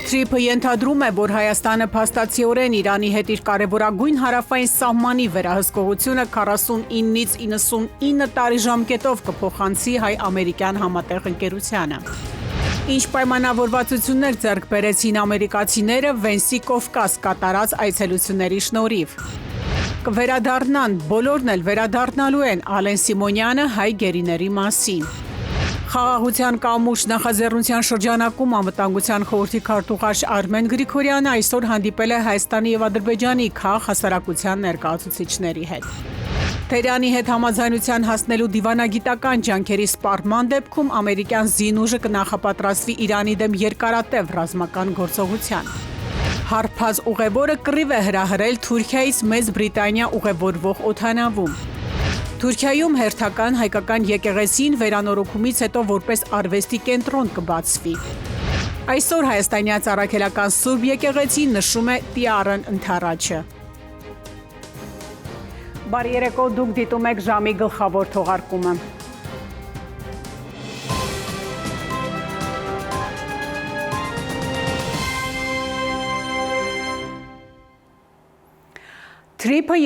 Թրիփը ենթադրում է, որ Հայաստանը փաստացիորեն Իրանի հետ իր կարևորագույն հարավային սահմանի վերահսկողությունը 49-ից 99 տարի ժամկետով կփոխանցի հայ-ամերիկյան համատեղ ընկերությանը։ Ինչ պայմանավորվածություններ ձեռք բերեցին ամերիկացիները Վենսի Կովկաս կատարած այցելությունների շնորհիվ։ Կվերադառնան, բոլորն էլ վերադառնալու են Ալեն Սիմոնյանը հայ գերիների մասին։ Խաղաղության կամուրջ նախաձեռնության շրջանակում Անվտանգության խորհրդի քարտուղար Արմեն Գրիգորյանը այսօր հանդիպել է Հայաստանի և Ադրբեջանի քաղաքահասարակության ներկայացուցիչների հետ։ Թեհրանի հետ համաձայնության հասնելու դիվանագիտական ջանքերի սպառման դեպքում ամերիկյան զինուժը կնախապատրաստվի Իրանի դեմ երկարատև ռազմական գործողության։ Հարբած ուղևորը կռիվ է հրահրել Թուրքիայից Մեծ Բրիտանիա ուղևորվող օդանավում։ Թուրքիայում հերթական հայկական եկեղեցին վերանորոգումից հետո որպես արվեստի կենտրոն կբացվի։ Այսօր հայաստանյան առաքելական Սուրբ եկեղեցին նշում է Տիարն ընթառաջը։ Բարի երեկո, դուք դիտում եք ժամի գլխավոր թողարկումը։ Թրիփը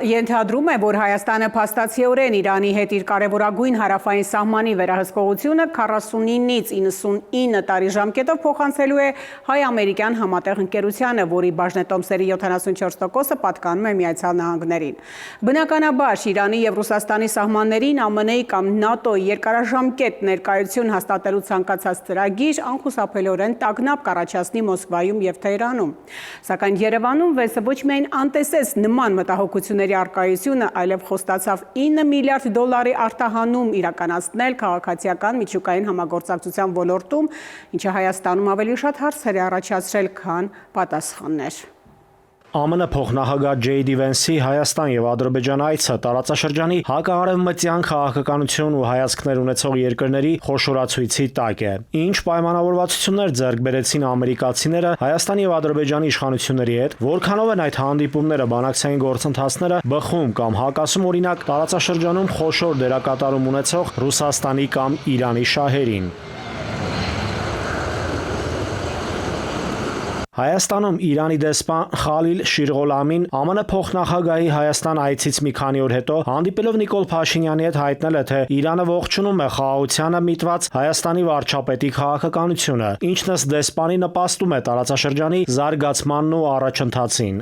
ենթադրում է, որ Հայաստանը փաստացիորեն Իրանի հետ իր կարևորագույն հարավային սահմանի վերահսկողությունը 49-ից 99 տարի ժամկետով փոխանցելու է հայ-ամերիկյան համատեղ ընկերությանը, որի բաժնետոմսերի 74%-ը պատկանում է Միացյալ Նահանգներին։ Բնականաբար, Իրանի և Ռուսաստանի սահմաններին ԱՄՆ-ի կամ ՆԱՏՕ-ի երկարաժամկետ ներկայություն հաստատելու ցանկացած ծրագիր անխուսափելիորեն տագնապ կառաջացնի Մոսկվայում և Թեհրանում։ Սակայն Երևանում վեսը ոչ միայն անտեսեց նման մտահոգությունների առկայությունը, այլև խոստացավ $9 միլիարդ արտահանում իրականացնել քաղաքացիական միջուկային համագործակցության ոլորտում, ինչը Հայաստանում ավելի շատ հարցեր է առաջացրել, քան պատասխաններ։ ԱՄՆ փոխնախագահ Ջեյ Դի Վենսի Հայաստան և Ադրբեջան այցը տարածաշրջանի հակարևմտյան քաղաքականություն ու հայացքներ ունեցող երկրների խոշորացույցի տակ է։ Ինչ պայմանավորվածություններ ձեռք բերեցին ամերիկացիները Հայաստանի և Ադրբեջանի իշխանությունների հետ, որքանով են այդ հանդիպումները բանակցային գործընթացները բխում կամ հակասում օրինակ տարածաշրջանում խոշոր դերակատարում ունեցող Ռուսաստանի կամ Իրանի շահերին։ Հայաստանում Իրանի դեսպան Խալիլ Շիրղոլամին ԱՄՆ փոխնախագահի Հայաստան այցից մի քանի օր հետո հանդիպելով Նիկոլ Փաշինյանի հետ հայտնել է, թե Իրանը ողջունում է խաղաղությանը միտված Հայաստանի վարչապետի քաղաքականությունը, ինչն ըստ դեսպանի նպաստում է տարածաշրջանի զարգացմանն ու առաջընթացին։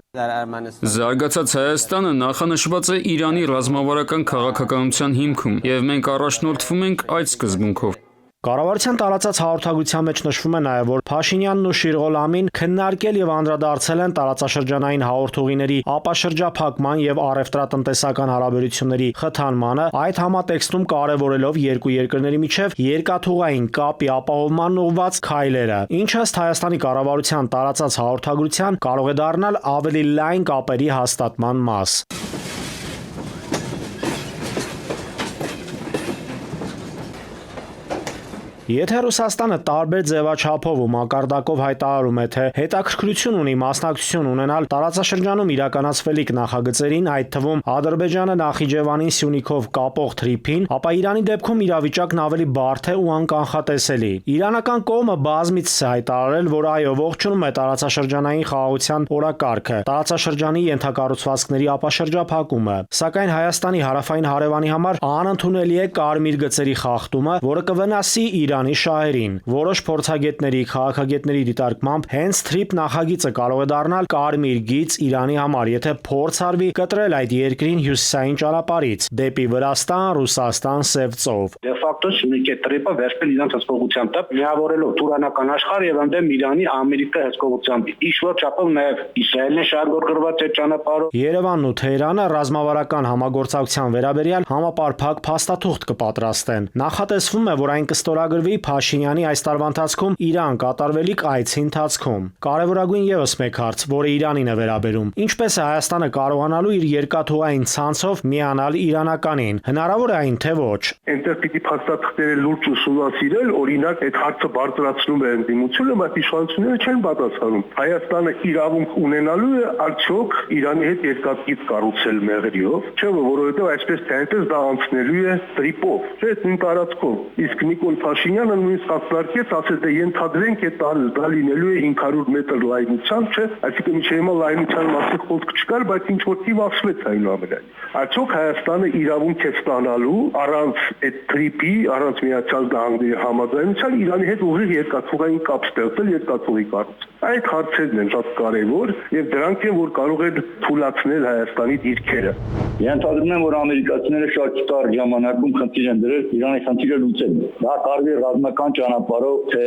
Զարգացած Հայաստանը նախանշված է Իրանի ռազմավարական քաղաքականության հիմքում, եւ մենք առաջնորդվում ենք այդ սկզբունքով։ Կառավարության տարածած հաղորդագրության մեջ նշվում է նաև, որ Փաշինյանն ու Շիրղոլամին քննարկել եւ անդրադարձել են տարածաշրջանային հաղորդուղիների ապաշրջափակման եւ առևտրատնտեսական հարաբերությունների խթանմանը, այդ համատեքստում կարևորելով երկու երկրների միջև երկաթուղային կապի ապահովմանն ուղղված քայլերը, ինչը ըստ Հայաստանի կառավարության տարածած հաղորդագրության կարող է դառնալ ավելի լայն կապերի հաստատման մաս։ Եթե Ռուսաստանը տարբեր ձևաչափով ու մակարդակով հայտարարում է, թե հետաքրքրություն ունի մասնակցություն ունենալ տարածաշրջանում իրականացվելիք նախագծերին, այդ թվում Ադրբեջանը Նախիջևանին Սյունիքով կապող թրիփին, ապա Իրանի դեպքում իրավիճակն ավելի բարդ է ու անկանխատեսելի։ Իրանական կողմը բազմիցս է հայտարարել, որ այո, ողջունում է տարածաշրջանային խաղաղության օրակարգը, տարածաշրջանի ենթակառուցվածքների ապաշրջափակումը, սակայն Հայաստանի հարավային հարևանի համար անընդունելի է կարմիր գծերի խախտումը, որը կվնասի Իրանի շահերին։ Որոշ փորձագետների, քաղաքագետների դիտարկմամբ հենց թրիփ նախագիծը կարող է դառնալ կարմիր գիծ Իրանի համար, եթե փորձ արվի կտրել այդ երկրին հյուսիսային ճանապարհից դեպի Վրաստան, Ռուսաստան, Սև ծով։ Դե ֆակտո Սյունիքի թրիփը վերցնել իրենց հսկողությամբ տակ, միավորելով Թուրանական աշխարհ եւ ընդդեմ Իրանի Ամերիկա հսկողությամբ։ Ինչ-որ չափով նաեւ Իսրայելն է շարժգործված այդ ճանապարհով։ Երևանն ու Թեհրանը ռազմավարական համագործակցության վերաբերյալ համապարփակ փաստաթուղթ կպատրաստեն։ Նախատեսվում է, որ այն կստորագրվի Փաշինյանի այս տարվա ընթացքում Իրան կատարվելիք այցի ընթացքում։ Կարևորագույն եւս մեկ հարց, որը Իրանին է վերաբերում։ Ինչպես է Հայաստանը կարողանալու իր երկաթուղային ցանցով միանալ իրանականին։ Հնարավոր է այն, թե ոչ։ Այնտեղ պիտի փաստաթղթերը լուրջ ուսումնասիրել, օրինակ այդ հարցը բարձրացնում է ընդդիմությունը, բայց իշխանությունները չեն պատասխանում։ Հայաստանը իրավունք ունենալու է արդյոք Իրանի հետ երկաթգիծ կառուցել մեղրիով, չէ՞ որովհետեւ այսպես թե այնպես դա անցնելու է տրիպով, չէ՞ նույն տարածքով։ Իսկ Նիկոլ Փաշինյանը Փաշինյանը նույնիսկ հաստատեց, ասել դե ենթադրենք այդ դա լինելու է 500 մետր լայնության, չէ, այսինքն ինչ հիմա լայնության մասին խոսք չկար, բայց ինչ որ թիվ ասվեց այնուամենայնիվ։ Արդյոք Հայաստանը իրավունք է ստանալու առանց այդ թրիպի, առանց Միացյալ Նահանգների համաձայնության Իրանի հետ ուղիղ երկաթուղային կապ ստեղծել երկաթուղի կառուցել։ Այդ հարցերն են շատ կարևոր եւ դրանք են, որ կարող են թույլատրել Հայաստանի դիրքերը։ Ենթադրում եմ, որ ամերիկացիները շատ կարճ ժամանակում խնդիր են դրել Իրանի խնդիրը լուծել։ Դա կարելի է ռազմական ճանապարհով թե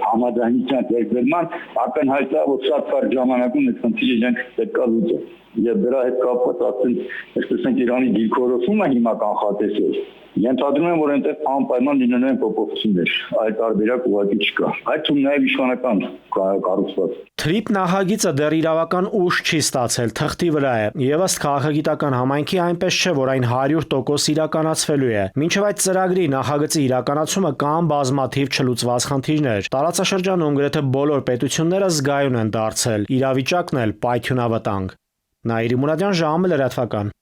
համաձայնության ձեռքբերման ակնհայտ է, որ շատ կարճ ժամանակում այդ խնդիրը իրենք պետք է լուծեն։ Եվ դրա հետ կապված ասենք, այսպես ենք Իրանի դիրքորոշումը հիմա կանխատեսել։ Ենթադրում եմ, որ այնտեղ անպայման լինելու են փոփոխություններ, այդ տարբերակ ուղղակի չկա։ Այդ թվում նաև իշխանական կառուցված։ Թրիպ նախագիծը դեռ իրավական ուժ չի ստացել, թղթի վրա է, եւ ըստ քաղաքագիտական համայնքի այնպես չէ, որ այն 100% իրականացվելու է։ Մինչև այդ ծրագրի նախագծի իրականացումը կան բազմաթիվ չլուծված խնդիրներ։ Տարածաշրջանում գրեթե բոլոր պետությունները զգայուն են դարձել, իրավիճակն էլ պայթյունավտանգ։ Նաիրի Մուրադյան, ժամը լրատվական։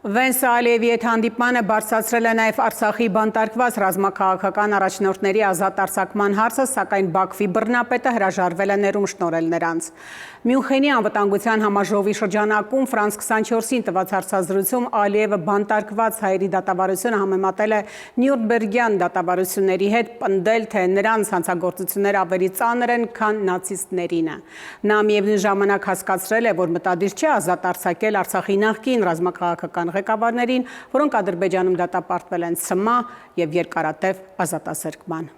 Վենս Ալիևի հետ հանդիպմանը բարձրացրել է նաև Արցախի բանտարկված ռազմաքաղաքական առաջնորդների ազատ արձակման հարցը, սակայն Բաքվի բռնապետը հրաժարվել է ներում շնորհել նրանց։ Մյունխենի անվտանգության համաժողովի շրջանակում Ֆրանս 24-ին տված հարցազրույցում Ալիևը բանտարկված հայերի դատավարությունը համեմատել է Նյուրնբերգյան դատավարությունների հետ, պնդել, թե նրանց հանցագործությունները ավելի ծանր են, քան նացիստներինը։ Նա միևնույն ժամանակ հասկացրել է, որ մտադիր չէ ազատ արձակել Արցախի նախկին ռազմաքաղաքական ղեկավարներին, որոնք Ադրբեջանում դատապարտվել են ցմահ եւ երկարատև ազատազրկման։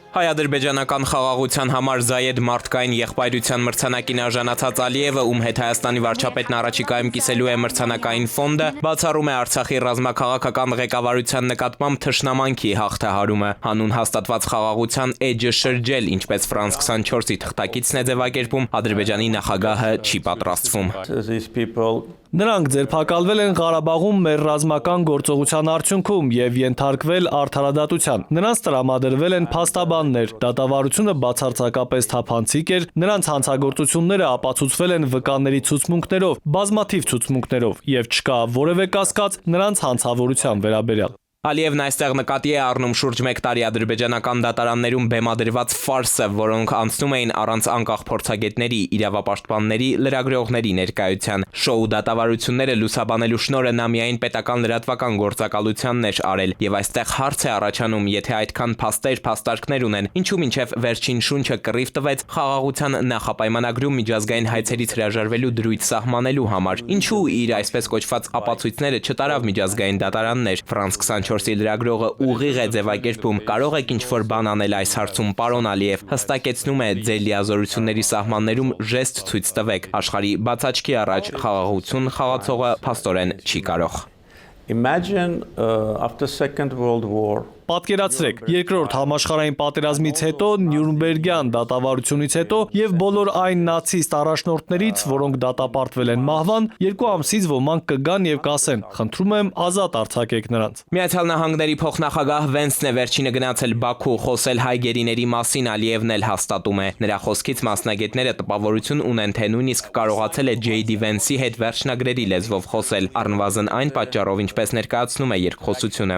Հայ-ադրբեջանական խաղաղության համար Զայեդ մարդկային եղբայրության մրցանակին արժանացած Ալիևը, ում հետ Հայաստանի վարչապետն առաջիկայում կիսելու է մրցանակային ֆոնդը, բացառում է Արցախի ռազմաքաղաքական ղեկավարության նկատմամբ թշնամանքի հաղթահարումը, հանուն հաստատված խաղաղության էջը շրջել, ինչպես Ֆրանս 24-ի թղթակիցն է ձևակերպում, Ադրբեջանի նախագահը չի պատրաստվում։ Նրանք ձերբակալվել են Ղարաբաղում մեր ռազմական գործողության արդյունքում եւ ենթարկվել արդարադատության։ Նրանց տրամադրվել են փաստաբաններ, դատավարությունը բացարձակապես թափանցիկ էր, նրանց հանցագործությունները ապացուցվել են վկաների ցուցմունքներով, բազմաթիվ ցուցմունքներով եւ չկա որևէ կասկած նրանց հանցավորության վերաբերյալ։ Ալիևն այստեղ նկատի է առնում շուրջ 1 տարի ադրբեջանական դատարաններում բեմադրված ֆարսը, որոնք անցնում էին առանց անկախ փորձագետների, իրավապաշտպանների, լրագրողների ներկայության։ Շոու դատավարությունները լուսաբանելու շնորհը նա միայն պետական լրատվական գործակալությանն էր արել, եւ այստեղ հարց է առաջանում, եթե այդքան փաստարկներ ունեն, ինչու մինչև վերջին շունչը կռիվ տվեց խաղաղության նախապայմանագրում միջազգային հայցերից հրաժարվելու դրույթ սահմանելու համար, ինչու իր այսպես կոչված ապացույցները չտարավ միջազգային դատարաններ։ Ֆրանս 24-ի լրագրողը ուղիղ է ձևակերպում, կարող եք ինչ-որ բան անել այս հարցում, պարոն Ալիև, հստակեցնում է ձեր լիազորությունների սահմաններում ժեստ ցույց տվեք, աշխարհի բացաչքի առաջ խաղաղություն խաղացողը փաստորեն չի կարող։ Imagine after Second World War. Պատկերացրեք, երկրորդ համաշխարհային պատերազմից հետո, Նյուրնբերգյան դատավարությունից հետո եւ բոլոր այն նացիստ առաջնորդներից, որոնք դատապարտվել են մահվան, 2 ամսից ոմանք կգան եւ կասեն. «Խնդրում եմ, ազատ արձակեք նրանց»։ Միացյալ Նահանգների փոխնախագահ Վենսն է վերջինը գնացել Բաքու խոսել հայ գերիների մասին, Ալիևն էլ հաստատում է։ Նրա խոսքից մասնագետները տպավորություն ունեն, թե նույնիսկ կարողացել է J.D. Վենսի հետ վերջնագրերի լեզվով խոսել, առնվազն այն պատճառով, ինչպես ներկայացնում է երկխոսությունը։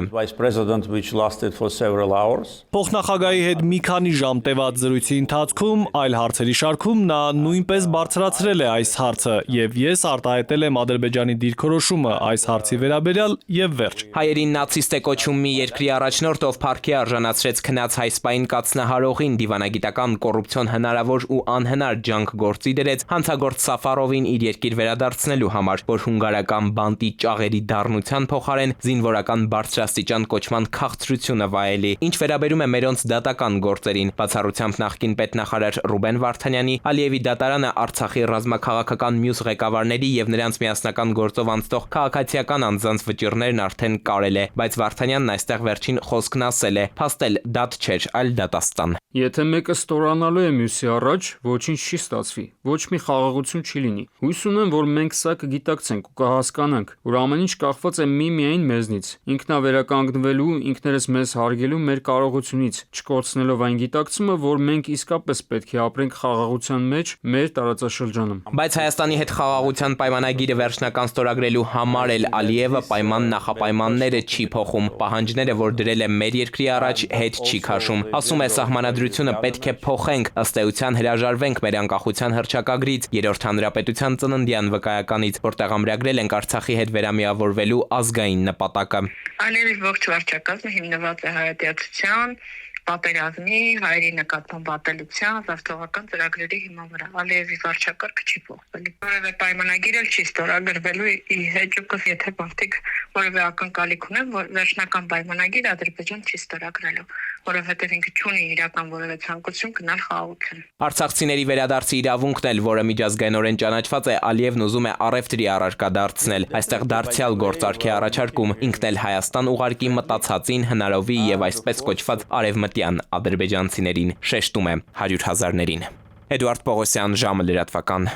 Փոխնախագահի հետ մի քանի ժամ տևած զրույցի ընթացքում այլ հարցերի շարքում նա նույնպես բարձրացրել է այս հարցը եւ ես արտահայտել եմ Ադրբեջանի դիրքորոշումը այս հարցի վերաբերյալ եւ վերջ։ Հայերին նացիստ է կոչում մի երկրի առաջնորդ, ով փառքի արժանացրեց քնած հայ սպային կացնահարողին, դիվանագիտական կոռուպցիոն հնարավոր ու անհնար ջանք գործի դրեց հանցագործ Սաֆարովին իր երկիր վերադարձնելու համար, որ հունգարական բանտի ճաղերի դառնության փոխարեն զինվորական բարձրաստիճան կոչման քաղցրությունը վայելի։ Ինչ վերաբերում է մերոնց դատական գործերին, բացառությամբ նախկին պետնախարար Ռուբեն Վարդանյանի, Ալիևի դատարանը Արցախի ռազմաքաղաքական մյուս ղեկավարների եւ նրանց միասնական գործով անցնող քաղաքացիական անձանց վճիռներն արդեն կարել է, բայց Վարդանյանն այստեղ վերջին խոսքն ասել է. «Փաստել դատ չէր, այլ դատաստան»։ Եթե մեկը ստորանալու է մյուսի առաջ, ոչինչ չի ստացվի, ոչ մի խաղաղություն չի լինի։ Հույս ունեմ, որ մենք սա կգիտակցենք ու կհասկանանք, որ ամեն ինչ կախված է միմիայն մեզնից։ Ինքնավերականգնվելու, ինքներս մեզ հարգելու մեր կարողությունից, չկորցնելով այն գիտակցումը, որ մենք իսկապես պետք է ապրենք խաղաղության մեջ մեր տարածաշրջանում։ Բայց Հայաստանի հետ խաղաղության պայմանագիրը վերջնական ստորագրելու համար էլ Ալիևը պայման նախապայմանները չի փոխում, պահանջները, որ դրել է մեր երկրի առաջ, հետ չի քաշում։ Ասում է, սահմանադրությունը պետք է փոխենք, ըստ էության հրաժարվենք մեր անկախության հռչակագրից, Երրորդ հանրապետության ծննդյան վկայականից, որտեղ ամրագրել ենք Արցախի հետ վերամիավորվելու ազգային նպատակը։ Ալիևի ողջ վարչակազմը հիմնված է հայատյացության, պատերազմի, հայերի նկատմամբ ատելության, զավթողական ծրագրերի հիման վրա։ Ալիևի վարչակարգը չի փոխվելու։ Որևէ պայմանագիր էլ չի ստորագրվելու ի հեճուկս, եթե մարդիկ որևէ ակնկալիք ունեն, որ վերջնական պայմանագիր Ադրբեջան չի ստորագրելու, որովհետև ինքը չունի իրական որևէ ցանկություն գնալ խաղաղություն։ Արցախցիների վերադարձի իրավունքն էլ, որը միջազգայինորեն ճանաչված է, Ալիևն ուզում է առևտրի առարկա դարձնել։ Այստեղ դարձյալ գործարք է առաջարկում, ինքն էլ Հայաստան ուղարկի մտածածին, հնարովի եւ այսպես կոչված արևմտյան ադրբեջանցիներին, շեշտում է 100,000-ներին։ Էդուարդ Պողոսյան, ժամը լրատվական։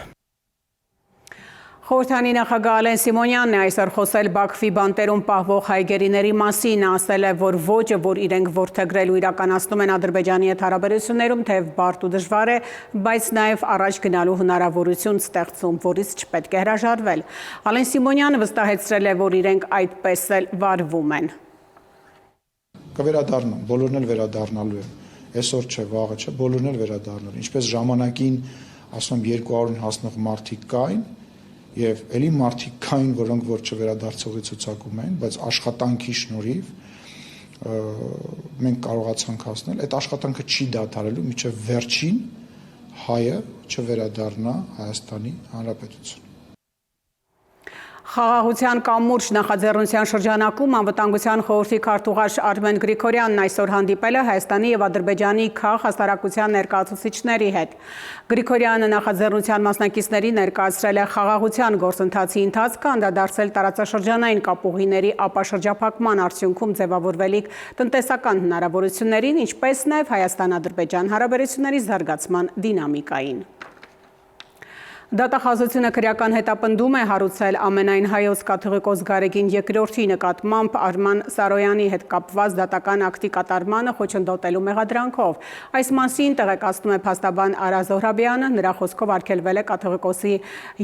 Խորհրդանի նախագահ Ալեն Սիմոնյանն է այսօր խոսել Բաքվի բանտերում պահվող հայգերիների մասին, ասել է, որ ոճը, որ իրենք որդեգրելու իրականացնում են Ադրբեջանի հետ հարաբերություններում, թեև բարդ ու դժվար է, բայց նաև առաջ գնալու հնարավորություն ստեղծում, որից չպետք է հրաժարվել։ Ալեն Սիմոնյանը վստահեցրել է, որ իրենք այդպես էլ վարվում են։ Կվերադառնան, բոլորն էլ վերադառնալու են։ Այսօր չէ, վաղը չէ, բոլորն էլ վերադառնալու։ Ինչպես ժամանակին, ասում եմ, 200-ին հասնող մարդիկ կային, եւ ելի մարդիկ կային, որոնք որ չվերադարձողի ցուցակում են, բայց աշխատանքի շնորհիվ մենք կարողացանք հասնել, այդ աշխատանքը չի դադարելու, մինչեւ վերջին հայը չվերադառնա Հայաստանի Հանրապետություն։ Խաղաղության կամուրջ նախաձեռնության շրջանակում անվտանգության խորհրդի քարտուղար Արմեն Գրիգորյանն այսօր հանդիպել է Հայաստանի եւ Ադրբեջանի քաղաքասարակության ներկայացուցիչների հետ։ Գրիգորյանը նախաձեռնության մասնակիցներին ներկայացրել է խաղաղության գործընթացի ընթացքը, անդրադարձել տարածաշրջանային կապուղիների ապաշրջափակման արդյունքում ձևավորվելիք տնտեսական հնարավորություններին, ինչպես նաեւ Հայաստան-Ադրբեջան հարաբերությունների զարգացման դինամիկային։ Դատախազությունը քրեական հետապնդում է հարուցել ամենայն հայոց կաթողիկոս Գարեգին II-ի նկատմամբ Արման Սարոյանի հետ կապված դատական ակտի կատարմանը խոչընդոտելու մեղադրանքով։ Այս մասին տեղեկացնում է փաստաբան Արա Զոհրաբյանը, նրա խոսքով արգելվել է կաթողիկոսի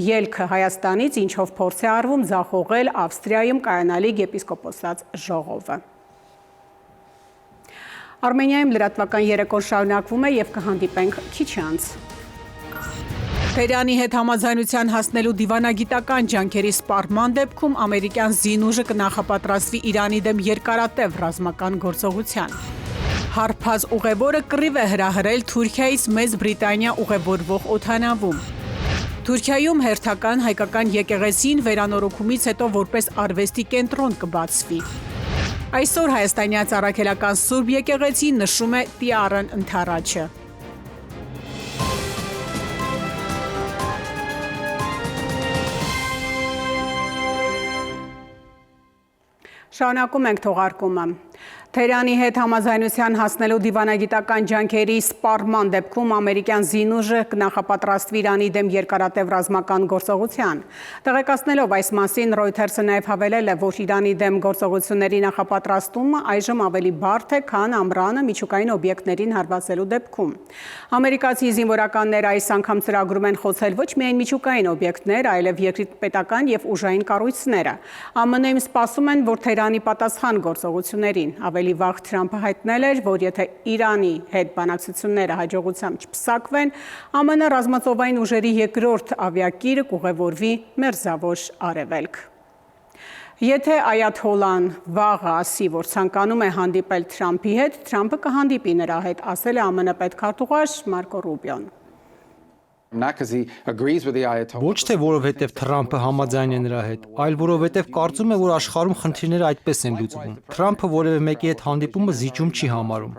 ելքը Հայաստանից, ինչով փորձ է արվում ձախողել Ավստրիայում կայանալիք եպիսկոպոսած ժողովը։ Արմենիայում լրատվական երեկոն շարունակվում է եւ կհանդիպենք քիչ անց։ Թեհրանի հետ համաձայնության հասնելու դիվանագիտական ջանքերի սպառման դեպքում ամերիկյան զինուժը կնախապատրաստվի Իրանի դեմ երկարատև ռազմական գործողության։ Հարփած ուղևորը կռիվ է հրահրել Թուրքիայից Մեծ Բրիտանիա ուղևորվող օդանավում։ Թուրքիայում հերթական հայկական եկեղեցին վերանորոգումից հետո որպես արվեստի կենտրոն կբացվի։ Այսօր հայաստանյան առաքելական Սուրբ եկեղեցին նշում է Տիարն ընթառաջը։ Շարունակում ենք թողարկումը։ Թեհրանի հետ համաձայնության հասնելու դիվանագիտական ջանքերի սպառման դեպքում ամերիկյան զինուժը կնախապատրաստվի Իրանի դեմ երկարատև ռազմական գործողության։ Տեղեկացնելով այս մասին, Reuters-ը նաև հավելել է, որ Իրանի դեմ գործողությունների նախապատրաստումը այժմ ավելի բարդ է, քան ամռանը միջուկային օբյեկտներին հարվածելու դեպքում։ Ամերիկացի զինվորականները այս անգամ ծրագրում են խոցել ոչ միայն միջուկային օբյեկտներ, այլև երկրի պետական եւ ուժային կառույցները։ ԱՄՆ-ն սպասում են, որ Թեհրանի պատասխան գործողություններին ավելի վաղ Թրամփը հայտնել էր, որ եթե Իրանի հետ բանակցությունները հաջողությամբ չփսակվեն, ԱՄՆ ռազմածովային ուժերի երկրորդ ավիակիրը կուղևորվի Մերձավոր Արևելք։ Եթե Այաթոլլան վաղը ասի, որ ցանկանում է հանդիպել Թրամփի հետ, Թրամփը կհանդիպի նրա հետ, ասել է ԱՄՆ պետքարտուղար Մարկո Ռուբիոն։ Ոչ թե որովհետև Թրամփը համաձայն է նրա հետ, այլ որովհետև կարծում է, որ աշխարհում խնդիրները այդպես են լուծվում։ Թրամփը որևէ մեկի հետ հանդիպումը զիջում չի համարում։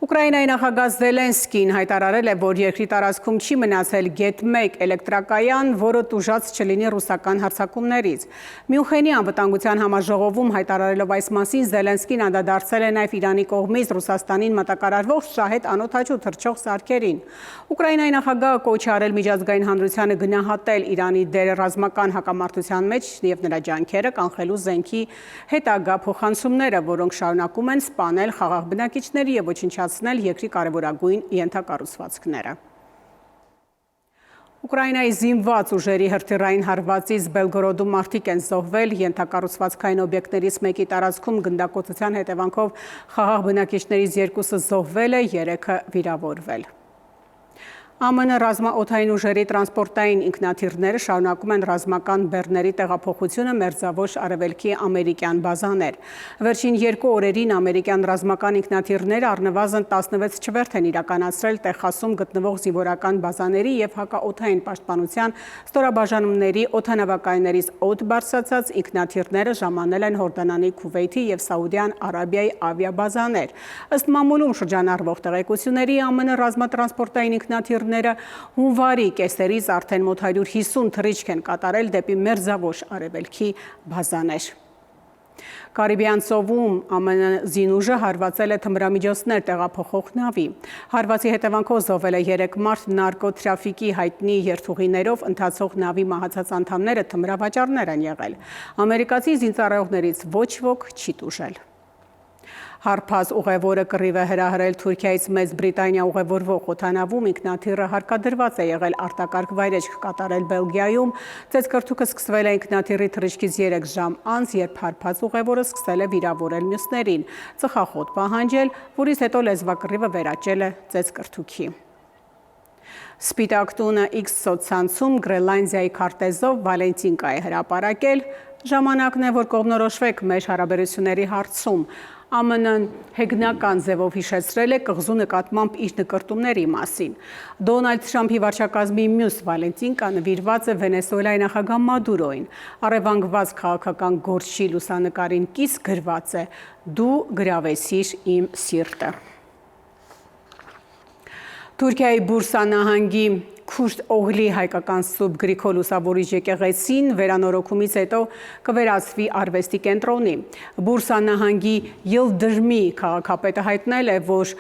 Ուկրաինայի նախագահ Զելենսկին հայտարարել է, որ երկրի տարածքում չի մնացել Get-1 էլեկտրակայան, որը տուժած չլինի ռուսական հարձակումներից։ Մյունխենի անվտանգության համաժողովում հայտարարելով այս մասին, Զելենսկին անդրադարձել է նաև Իրանի կողմից Ռուսաստանին մատակարարվող շահեդ անօդաչու թռչող սարքերին։ Ուկրաինայի նախագահը կոչ է արել միջազգային հանրությանը գնահատել Իրանի դերը ռազմական հակամարտության մեջ և նրա ջանքերը կանխելու զենքի հետագա փոխանցումները, որոնք շարունակում են սպանել խաղաղ բնակիչների և ոչնչացնել երկրի կարևորագույն ենթակառուցվածքները։ Ուկրաինայի զինված ուժերի հրթիռային հարվածից Բելգորոդում մարդիկ են զոհվել, ենթակառուցվածքային օբյեկտներից մեկի տարածքում գնդակոծության հետևանքով խաղաղ բնակիչներից 2-ը զոհվել է, 3-ը վիրավորվել։ ԱՄՆ ռազմաօդային ուժերի տրանսպորտային ինքնաթիռները շարունակում են ռազմական բեռների տեղափոխությունը մերձավոր արևելքի ամերիկյան բազաներ։ Վերջին 2 օրերին ամերիկյան ռազմական ինքնաթիռները առնվազն 16 չվերթ են իրականացրել Տեխասում գտնվող զինվորական բազաների և հակաօդային պաշտպանության ստորաբաժանումների օդանավակայներից օդ բարձրացած ինքնաթիռները ժամանել են Հորդանանի, Քուվեյթի և Սաուդյան Արաբիայի ավիաբազաներ։ Ըստ մամուլում շրջանառվող տեղեկությունների ԱՄՆ ռազմատրանսպորտային ինքնաթիռները հունվարի կեսերից արդեն մոտ 150 թռիչք են կատարել դեպի մերձավոր արևելքի բազաներ։ Կարիբյան ծովում ԱՄՆ զինուժը հարվածել է թմրամիջոցներ տեղափոխող նավի։ Հարվածի հետևանքով զոհվել է 3 մարդ, նարկոտրաֆիկի հայտնի երթուղիներով ընթացող նավի մահացած անդամները թմրավաճառներ են եղել։ Ամերիկացի զինծառայողներից ոչ ոք չի տուժել։ Հարփազ ուղևորը կռիվ է հրահրել Թուրքիայից Մեծ Բրիտանիա ուղևորվող օդանավում, ինքնաթիռը հարկադրված է եղել արտակարգ վայրեջք կատարել Բելգիայում։ Ծեծկռթուքը սկսվել է ինքնաթիռի թռիչքից 3 ժամ անց, երբ հարփազ ուղևորը սկսել է վիրավորել մյուսներին, ծխախոտ պահանջել, որից հետո լեզվակռիվը վերաճել է ծեծկռթուքի։ Սպիտակ տունը X սոցցանցում Գրենլանդիայի քարտեզով Վալենտինկա է հրապարակել։ Ժամանակն է, որ կողմնորոշվեք մեր հարաբերությունների հարցում։ ԱՄՆ-ն հեգնական ձևով հիշեցրել է կղզու նկատմամբ իր նկրտումների մասին։ Դոնալդ Թրամփի վարչակազմի մյուս Վալենտինկա նվիրված է Վենեսուելայի նախագահ Մադուրոին։ Առևանգված քաղաքական գործչի լուսանկարին կից գրված է. «Դու գրավեցիր իմ սիրտը»։ Թուրքիայի Բուրսա նահանգի Քուրդ Օղլի հայկական Սուրբ Գրիգոր Լուսավորիչ եկեղեցին վերանորոգումից հետո կվերածվի արվեստի կենտրոնի։ Բուրսա նահանգի Յիլդրմի քաղաքապետը հայտնել է, որ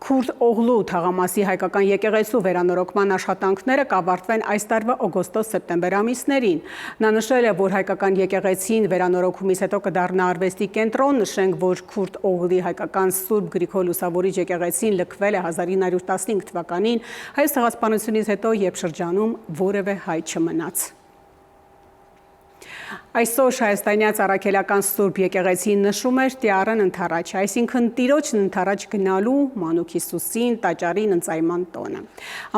Քուրդ Օղլու թաղամասի հայկական եկեղեցու վերանորոգման աշխատանքները կավարտվեն այս տարվա օգոստոս-սեպտեմբեր ամիսներին։ Նա նշել է, որ հայկական եկեղեցին վերանորոգումից հետո կդառնա արվեստի կենտրոն, նշենք, որ Քուրդ Օղլի հայկական Սուրբ Գրիգոր Լուսավորիչ եկեղեցին լքվել է 1915 թվականին հայ ցեղասպանությունից հետո, երբ շրջանում որևէ հայ չմնաց։ Այսօր հայաստանյաց առաքելական Սուրբ եկեղեցին նշում էր Տյառն ընթառաջ, այսինքն Տիրոջն ընթառաջ գնալու Մանուկ Հիսուսին տաճարին ընծայման տոնը։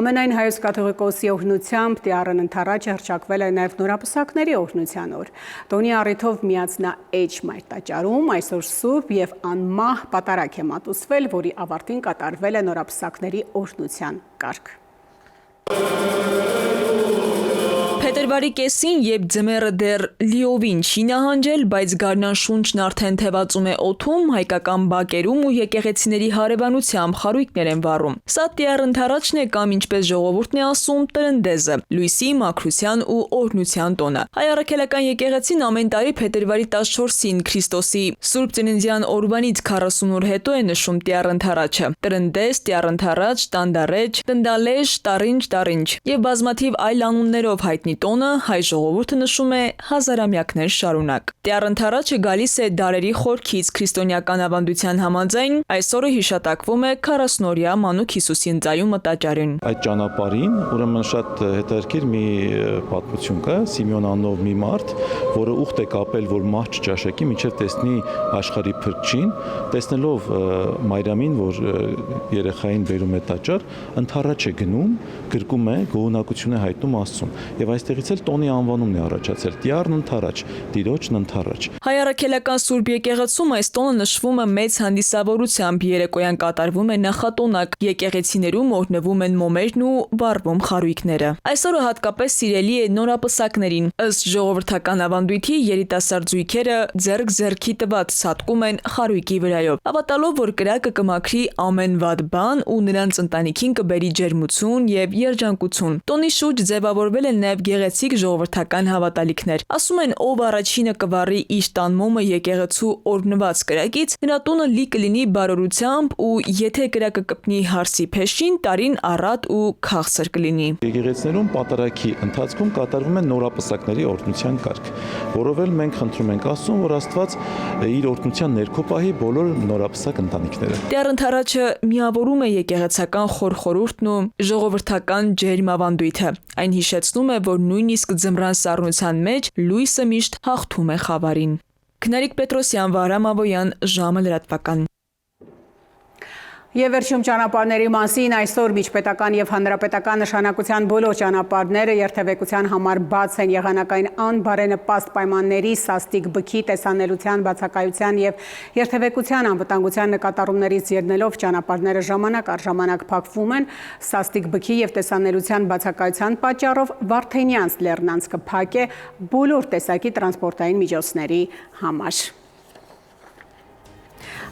Ամենայն հայոց կաթողիկոսի օրհնությամբ Տյառն ընթառաջը հռչակվել է նաև նորապսակների օրհնության օր։ Տոնի առիթով միացնա Էջ մայր տաճարում այսօր Սուրբ եւ անմահ պատարագ է մատուցվել, որի ավարտին կատարվել է նորապսակների օրհնության կարգ։ Փետրվարի կեսին, երբ ձմեռը դեռ լիովին չի նահանջել, բայց գարնան շունչն արդեն թևածում է օդում, հայկական բակերում ու եկեղեցիների հարևանությամբ խարույկներ են վառում։ Սա Տյառ ընթառաջն է կամ ինչպես ժողովուրդն է ասում, տրնդեզը, լույսի, մաքրության ու օրհնության տոնը։ Հայ առաքելական եկեղեցին ամեն տարի փետրվարի 14-ին Քրիստոսի Սուրբ Ծննդյան օրվանից 40 օր հետո է նշում Տյառ ընթառաջը։ Տրնդեզ, Տյառ ընթառաջ, Տանդարեջ, Տնդալեժ, Տարինջ եւ բազմաթիվ այլ անուններով հայտնի տոնը հայ ժողովուրդը նշում է հազարամյակներ շարունակ։ Տյառ ընթառաջը գալիս է դարերի խորքից քրիստոնեական ավանդության համաձայն, այսօրը հիշատակվում է 40-օրյա Մանուկ Հիսուսի ընծայումը տաճարին։ Այդ ճանապարհին ուրեմն շատ հետաքրքիր մի պատմություն կա, Սիմեոն անունով մի մարդ, որը ուխտ է կապել, որ մահ չճաշակի, մինչև տեսնի աշխարհի փրկչին, տեսնելով Մարիամին, որ երեխային բերում է տաճար, ընթառաջ է գնում, գրկում է, գոհունակություն է հայտնում Աստծուն։ Եվ այս այստեղից էլ տոնի անվանումն է առաջացել՝ Տիառն ընթառաջ, Տիրոջն ընթառաջ։ Հայ առաքելական Սուրբ եկեղեցում այս տոնը նշվում է մեծ հանդիսավորությամբ, երեկոյան կատարվում է նախատոնակ, եկեղեցիներում օրհնվում են մոմերն ու վառվում խարույկները։ Այսօրը հատկապես սիրելի է նորապսակներին։ Ըստ ժողովրդական ավանդույթի երիտասարդ զույգերը ձեռք-ձեռքի տված ցատկում են խարույկի վրայով, հավատալով, որ կրակը կմաքրի ամեն վատ բան ու նրանց ընտանիքին կբերի ջերմություն եւ երջանկություն։ Տոնի շուրջ ձևավորվել են նաեւ գեղեցիկ ժողովրդական հավատալիքներ։ Ասում են, ով առաջինը կվառի իր տան մոմը եկեղեցու օրհնված կրակից, նրա տունը լի կլինի բարօրությամբ ու եթե կրակը կպնի հարսի փեշին, տարին առատ ու քաղցր կլինի։ Եկեղեցիներում պատարագի ընթացքում կատարվում է նորապսակների օրհնության կարգ, որով էլ մենք խնդրում ենք Աստծուն, որ Աստված իր օրհնության ներքո պահի բոլոր նորապսակ ընտանիքները։ Տիառ ընթառաջը միավորում է եկեղեցական խորխորուրդն ու ժողովրդական ջերմ ավանդույթը։ Այն հիշեցնում է, որ նույնիսկ ձմռան սառնության մեջ լույսը միշտ հաղթում է խավարին։ Քնարիկ Պետրոսյան, Վահրամ Աբոյան, ժամը լրատվական։ Եվ վերջում ճանապարհների մասին այսօր միջպետական եւ հանրապետական նշանակության բոլոր ճանապարհները երթևեկության համար բաց են եղանակային անբարենպաստ պայմանների սաստիկ բքի տեսանելիության բացակայության եւ երթևեկության անվտանգության նկատառումներից ելնելով ճանապարհները ժամանակ առ ժամանակ փակվում են սաստիկ բքի եւ տեսանելիության բացակայության պատճառով Վարդենյանց լեռնանցքը փակ է բոլոր տեսակի տրանսպորտային միջոցների համար։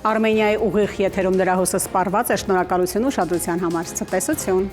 Արմենիայի ուղիղ եթերում դրա հոսը սպառված է, շնորհակալություն ուշադրության համար, ցտեսություն։